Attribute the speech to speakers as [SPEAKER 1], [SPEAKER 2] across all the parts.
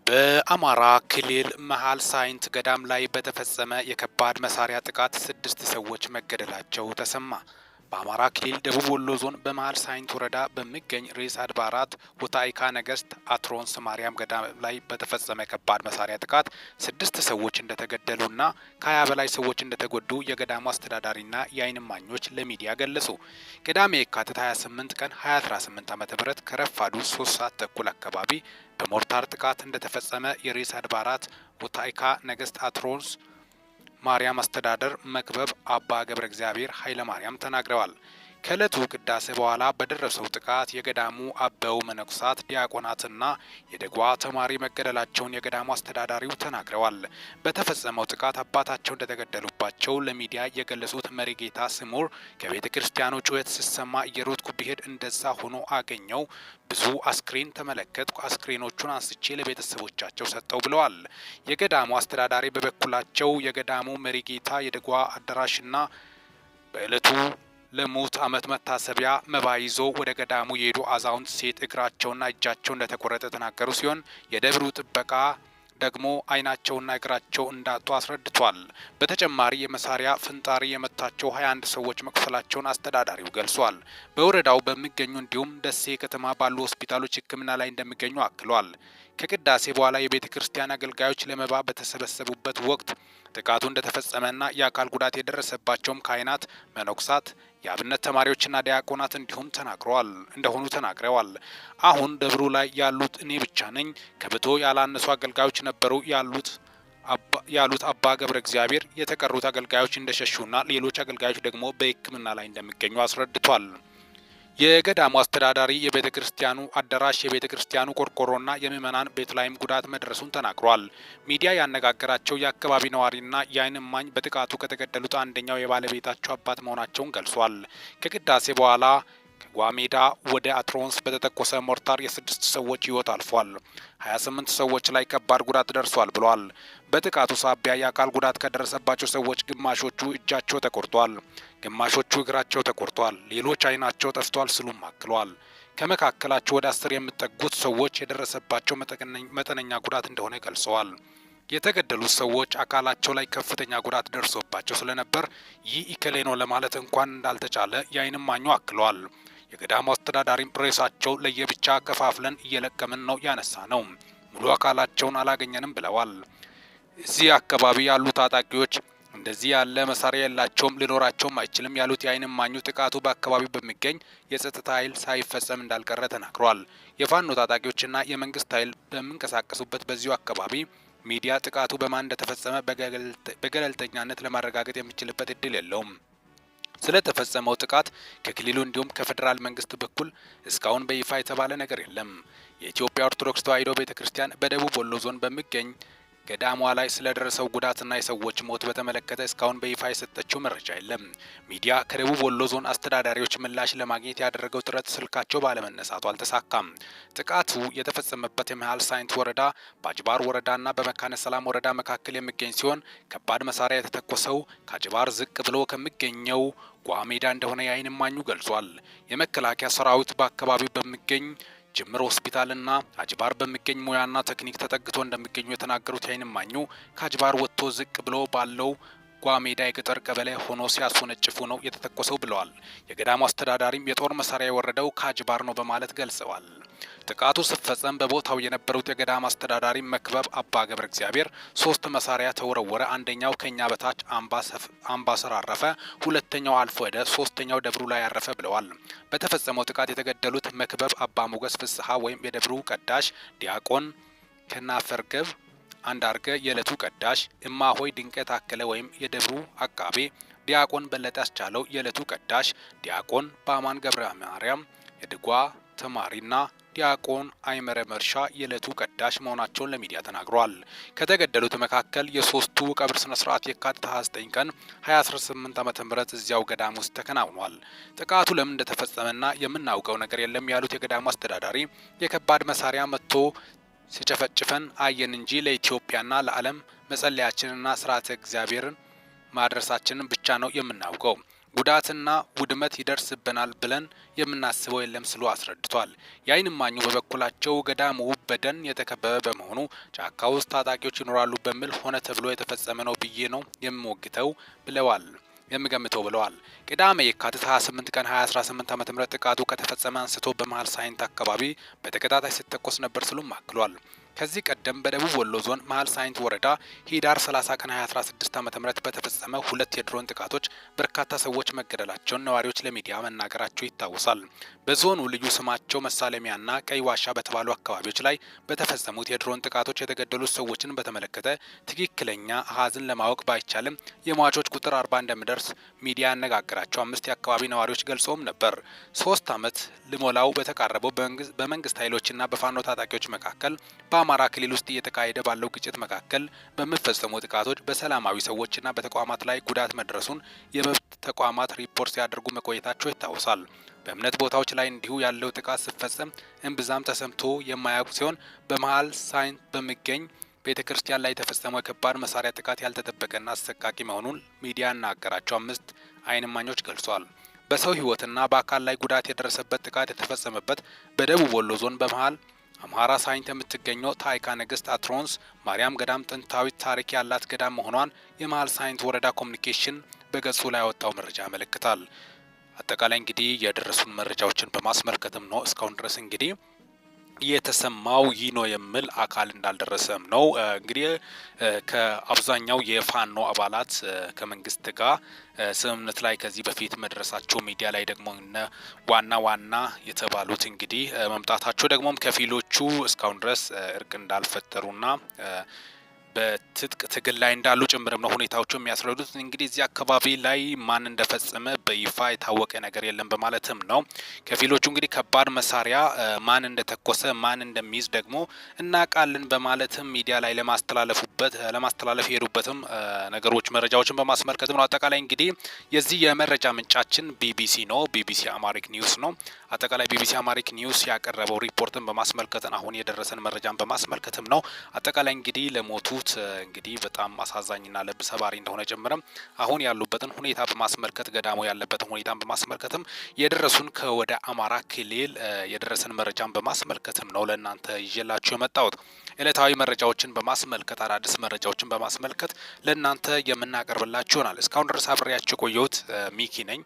[SPEAKER 1] በአማራ ክልል መሃል ሳይንት ገዳም ላይ በተፈጸመ የከባድ መሳሪያ ጥቃት 6 ሰዎች መገደላቸው ተሰማ። በአማራ ክልል ደቡብ ወሎ ዞን በመሃል ሳይንት ወረዳ በሚገኝ ርዕሰ አድባራት ወታይካ ነገስት አትሮንስ ማርያም ገዳም ላይ በተፈጸመ ከባድ መሳሪያ ጥቃት 6 ሰዎች እንደተገደሉና ከ20 በላይ ሰዎች እንደተጎዱ የገዳሙ አስተዳዳሪና የዓይን እማኞች ለሚዲያ ገለጹ። ቅዳሜ የካቲት 28 ቀን 2018 ዓ.ም ከረፋዱ 3 ሰዓት ተኩል አካባቢ በሞርታር ጥቃት እንደተፈጸመ የርዕሰ አድባራት ወታይካ ነገስት አትሮንስ ማርያም አስተዳደር መክበብ አባ ገብረ እግዚአብሔር ኃይለ ማርያም ተናግረዋል። ከዕለቱ ቅዳሴ በኋላ በደረሰው ጥቃት የገዳሙ አበው መነኩሳት ዲያቆናትና የደጓ ተማሪ መገደላቸውን የገዳሙ አስተዳዳሪው ተናግረዋል። በተፈጸመው ጥቃት አባታቸው እንደተገደሉባቸው ለሚዲያ የገለጹት መሪጌታ ስሙር ከቤተ ክርስቲያኑ ጩኸት ሲሰማ እየሮጥኩ ብሄድ እንደዛ ሆኖ አገኘው። ብዙ አስክሬን ተመለከትኩ። አስክሬኖቹን አንስቼ ለቤተሰቦቻቸው ሰጠው ብለዋል። የገዳሙ አስተዳዳሪ በበኩላቸው የገዳሙ መሪጌታ የደጓ አዳራሽና በዕለቱ ለሞት ዓመት መታሰቢያ መባ ይዞ ወደ ገዳሙ የሄዱ አዛውንት ሴት እግራቸውና እጃቸው እንደተቆረጠ ተናገሩ ሲሆን የደብሩ ጥበቃ ደግሞ ዓይናቸውና እግራቸው እንዳጡ አስረድቷል። በተጨማሪ የመሳሪያ ፍንጣሪ የመታቸው 21 ሰዎች መቁሰላቸውን አስተዳዳሪው ገልጿል። በወረዳው በሚገኙ እንዲሁም ደሴ ከተማ ባሉ ሆስፒታሎች ሕክምና ላይ እንደሚገኙ አክሏል። ከቅዳሴ በኋላ የቤተ ክርስቲያን አገልጋዮች ለመባ በተሰበሰቡበት ወቅት ጥቃቱ እንደተፈጸመና የአካል ጉዳት የደረሰባቸውም ካህናት፣ መነኩሳት፣ የአብነት ተማሪዎችና ዲያቆናት እንዲሁም ተናግረዋል። አሁን ደብሩ ላይ ያሉት እኔ ብቻ ነኝ፣ ከመቶ ያላነሱ አገልጋዮች ነበሩ ያሉት አባ ገብረ እግዚአብሔር የተቀሩት አገልጋዮች እንደሸሹና ሌሎች አገልጋዮች ደግሞ በሕክምና ላይ እንደሚገኙ አስረድቷል። የገዳሙ አስተዳዳሪ የቤተ ክርስቲያኑ አዳራሽ፣ የቤተ ክርስቲያኑ ቆርቆሮና የምዕመናን ቤት ላይም ጉዳት መድረሱን ተናግሯል። ሚዲያ ያነጋገራቸው የአካባቢ ነዋሪና የዓይን እማኝ በጥቃቱ ከተገደሉት አንደኛው የባለቤታቸው አባት መሆናቸውን ገልጿል። ከቅዳሴ በኋላ ከጓሜዳ ወደ አትሮንስ በተተኮሰ ሞርታር የ6 ሰዎች ሕይወት አልፏል። 28 ሰዎች ላይ ከባድ ጉዳት ደርሷል ብሏል። በጥቃቱ ሳቢያ የአካል ጉዳት ከደረሰባቸው ሰዎች ግማሾቹ እጃቸው ተቆርጧል፣ ግማሾቹ እግራቸው ተቆርጧል፣ ሌሎች ዓይናቸው ጠፍቷል ሲሉም አክሏል። ከመካከላቸው ወደ 10 የሚጠጉት ሰዎች የደረሰባቸው መጠነኛ ጉዳት እንደሆነ ገልጸዋል። የተገደሉት ሰዎች አካላቸው ላይ ከፍተኛ ጉዳት ደርሶባቸው ስለነበር ይህ ኢከሌ ነው ለማለት እንኳን እንዳልተቻለ የዓይን እማኙ አክሏል። የገዳሙ አስተዳዳሪም ሬሳቸው ለየብቻ ከፋፍለን እየለቀምን ነው ያነሳ ነው፣ ሙሉ አካላቸውን አላገኘንም ብለዋል። እዚህ አካባቢ ያሉ ታጣቂዎች እንደዚህ ያለ መሳሪያ የላቸውም፣ ሊኖራቸውም አይችልም ያሉት የዓይን እማኙ ጥቃቱ በአካባቢው በሚገኝ የጸጥታ ኃይል ሳይፈጸም እንዳልቀረ ተናግሯል። የፋኖ ታጣቂዎችና የመንግስት ኃይል በሚንቀሳቀሱበት በዚሁ አካባቢ ሚዲያ ጥቃቱ በማን እንደተፈጸመ በገለልተኛነት ለማረጋገጥ የሚችልበት እድል የለውም። ስለተፈጸመው ጥቃት ከክልሉ እንዲሁም ከፌዴራል መንግስት በኩል እስካሁን በይፋ የተባለ ነገር የለም። የኢትዮጵያ ኦርቶዶክስ ተዋሕዶ ቤተክርስቲያን በደቡብ ወሎ ዞን በሚገኝ ገዳሟ ላይ ስለደረሰው ጉዳትና የሰዎች ሞት በተመለከተ እስካሁን በይፋ የሰጠችው መረጃ የለም። ሚዲያ ከደቡብ ወሎ ዞን አስተዳዳሪዎች ምላሽ ለማግኘት ያደረገው ጥረት ስልካቸው ባለመነሳቱ አልተሳካም። ጥቃቱ የተፈጸመበት የመሃል ሳይንት ወረዳ በአጅባር ወረዳና በመካነ ሰላም ወረዳ መካከል የሚገኝ ሲሆን ከባድ መሳሪያ የተተኮሰው ከአጅባር ዝቅ ብሎ ከሚገኘው ጓሜዳ እንደሆነ የዓይን እማኙ ገልጿል። የመከላከያ ሰራዊት በአካባቢው በሚገኝ ጅምር ሆስፒታልና አጅባር በሚገኝ ሙያና ቴክኒክ ተጠግቶ እንደሚገኙ የተናገሩት የዓይን እማኙ ከአጅባር ወጥቶ ዝቅ ብሎ ባለው ጓሜዳ የገጠር ቀበሌ ሆኖ ሲያስወነጭፉ ነው የተተኮሰው ብለዋል። የገዳሙ አስተዳዳሪም የጦር መሳሪያ የወረደው ከአጅባር ነው በማለት ገልጸዋል። ጥቃቱ ሲፈጸም በቦታው የነበሩት የገዳሙ አስተዳዳሪ መክበብ አባ ገብረ እግዚአብሔር 3 መሳሪያ ተወረወረ፣ አንደኛው ከኛ በታች አምባሰር አረፈ፣ ሁለተኛው አልፎ ሄደ፣ ሶስተኛው ደብሩ ላይ ያረፈ ብለዋል። በተፈጸመው ጥቃት የተገደሉት መክበብ አባ ሞገስ ፍስሐ ወይም የደብሩ ቀዳሽ፣ ዲያቆን ከናፈርገብ አንዳርገ የዕለቱ ቀዳሽ፣ እማሆይ ድንቀ ታከለ ወይም የደብሩ አቃቤ፣ ዲያቆን በለጠ ያስቻለው የዕለቱ ቀዳሽ፣ ዲያቆን በአማን ገብረ ማርያም የድጓ ተማሪና ዲያቆን አይመረ መርሻ የዕለቱ ቀዳሽ መሆናቸውን ለሚዲያ ተናግሯል። ከተገደሉት መካከል የሶስቱ ቀብር ስነ ስርዓት የካቲት 29 ቀን 2018 ዓ.ም እዚያው ገዳም ውስጥ ተከናውኗል። ጥቃቱ ለምን እንደተፈጸመና የምናውቀው ነገር የለም ያሉት የገዳሙ አስተዳዳሪ የከባድ መሳሪያ መጥቶ ሲጨፈጭፈን አየን እንጂ ለኢትዮጵያና ለዓለም መጸለያችንና ስርዓተ እግዚአብሔርን ማድረሳችንን ብቻ ነው የምናውቀው። ጉዳትና ውድመት ይደርስብናል ብለን የምናስበው የለም ሲሉ አስረድቷል። የዓይን እማኙ በበኩላቸው ገዳሙ በደን የተከበበ በመሆኑ ጫካ ውስጥ ታጣቂዎች ይኖራሉ በሚል ሆነ ተብሎ የተፈጸመ ነው ብዬ ነው የምሞግተው ብለዋል የምገምተው ብለዋል። ቅዳሜ የካቲት 28 ቀን 2018 ዓ.ም ጥቃቱ ከተፈጸመ አንስቶ በመሃል ሳይንት አካባቢ በተከታታይ ሲተኮስ ነበር ሲሉም አክሏል። ከዚህ ቀደም በደቡብ ወሎ ዞን መሃል ሳይንት ወረዳ ሂዳር 30 ቀን 2016 ዓ.ም በተፈጸመ ሁለት የድሮን ጥቃቶች በርካታ ሰዎች መገደላቸውን ነዋሪዎች ለሚዲያ መናገራቸው ይታወሳል። በዞኑ ልዩ ስማቸው መሳለሚያና ቀይ ዋሻ በተባሉ አካባቢዎች ላይ በተፈጸሙት የድሮን ጥቃቶች የተገደሉት ሰዎችን በተመለከተ ትክክለኛ አሃዝን ለማወቅ ባይቻልም የሟቾች ቁጥር 40 እንደሚደርስ ሚዲያ ያነጋገራቸው 5 የአካባቢ ነዋሪዎች ገልጸውም ነበር። 3 ዓመት ሊሞላው በተቃረበው በመንግስት ኃይሎችና በፋኖ ታጣቂዎች መካከል በአማራ ክልል ውስጥ እየተካሄደ ባለው ግጭት መካከል በሚፈጸሙ ጥቃቶች በሰላማዊ ሰዎችና በተቋማት ላይ ጉዳት መድረሱን የመብት ተቋማት ሪፖርት ሲያደርጉ መቆየታቸው ይታወሳል። በእምነት ቦታዎች ላይ እንዲሁ ያለው ጥቃት ሲፈጸም እምብዛም ተሰምቶ የማያውቅ ሲሆን በመሃል ሳይንት በሚገኝ ቤተ ክርስቲያን ላይ የተፈጸመው የከባድ መሳሪያ ጥቃት ያልተጠበቀና አሰቃቂ መሆኑን ሚዲያ ያናገራቸው 5 ዓይን እማኞች ገልጿል። በሰው ሕይወትና በአካል ላይ ጉዳት የደረሰበት ጥቃት የተፈጸመበት በደቡብ ወሎ ዞን በመሃል አማራ ሳይንት የምትገኘው ታይካ ንግስት አትሮንስ ማርያም ገዳም ጥንታዊ ታሪክ ያላት ገዳም መሆኗን የመሃል ሳይንት ወረዳ ኮሚኒኬሽን በገጹ ላይ ያወጣው መረጃ ያመለክታል። አጠቃላይ እንግዲህ የደረሱን መረጃዎችን በማስመልከትም ነው እስካሁን ድረስ እንግዲህ የተሰማው ይህ ነው የሚል አካል እንዳልደረሰም ነው። እንግዲህ ከአብዛኛው የፋኖ አባላት ከመንግስት ጋር ስምምነት ላይ ከዚህ በፊት መድረሳቸው ሚዲያ ላይ ደግሞ ዋና ዋና የተባሉት እንግዲህ መምጣታቸው ደግሞም ከፊሎቹ እስካሁን ድረስ እርቅ እንዳልፈጠሩና በትጥቅ ትግል ላይ እንዳሉ ጭምርም ነው ሁኔታዎቹ የሚያስረዱት። እንግዲህ እዚህ አካባቢ ላይ ማን እንደፈጸመ በይፋ የታወቀ ነገር የለም በማለትም ነው። ከፊሎቹ እንግዲህ ከባድ መሳሪያ ማን እንደተኮሰ ማን እንደሚይዝ ደግሞ እናውቃለን በማለትም ሚዲያ ላይ ለማስተላለፍ የሄዱበትም ነገሮች መረጃዎችን በማስመልከትም ነው። አጠቃላይ እንግዲህ የዚህ የመረጃ ምንጫችን ቢቢሲ ነው። ቢቢሲ አማሪክ ኒውስ ነው። አጠቃላይ ቢቢሲ አማሪክ ኒውስ ያቀረበው ሪፖርትን በማስመልከት አሁን የደረሰን መረጃን በማስመልከትም ነው። አጠቃላይ እንግዲህ ለሞቱት እንግዲህ በጣም አሳዛኝና ልብ ሰባሪ እንደሆነ ጀምረም አሁን ያሉበትን ሁኔታ በማስመልከት ገዳሙ ያለበትን ሁኔታን በማስመልከትም የደረሱን ከወደ አማራ ክልል የደረሰን መረጃን በማስመልከትም ነው ለእናንተ ይዤላችሁ የመጣሁት። ዕለታዊ መረጃዎችን በማስመልከት አዳዲስ መረጃዎችን በማስመልከት ለእናንተ የምናቀርብላችሁ ይሆናል። እስካሁን ድረስ አብሬያችሁ ቆየሁት ሚኪ ነኝ።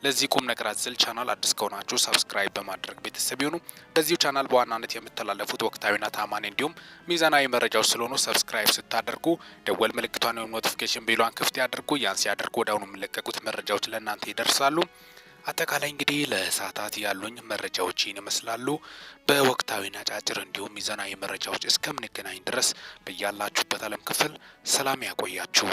[SPEAKER 1] ለዚህ ቁም ነገር አዘል ቻናል አዲስ ከሆናችሁ ሰብስክራይብ በማድረግ ቤተሰብ ይሁኑ። በዚሁ ቻናል በዋናነት የምተላለፉት ወቅታዊና ታማኝ እንዲሁም ሚዛናዊ መረጃዎች ስለሆኑ ሰብስክራይብ ስታደርጉ ደወል ምልክቷን ወይም ኖቲፊኬሽን ቤሏን ክፍት ያድርጉ። ያን ሲያደርጉ ወዲያውኑ የሚለቀቁት መረጃዎች ለእናንተ ይደርሳሉ። አጠቃላይ እንግዲህ ለሰዓታት ያሉኝ መረጃዎች ይህን ይመስላሉ። በወቅታዊና አጫጭር እንዲሁም ሚዛናዊ መረጃዎች እስከምንገናኝ ድረስ በያላችሁበት ዓለም ክፍል ሰላም ያቆያችሁ።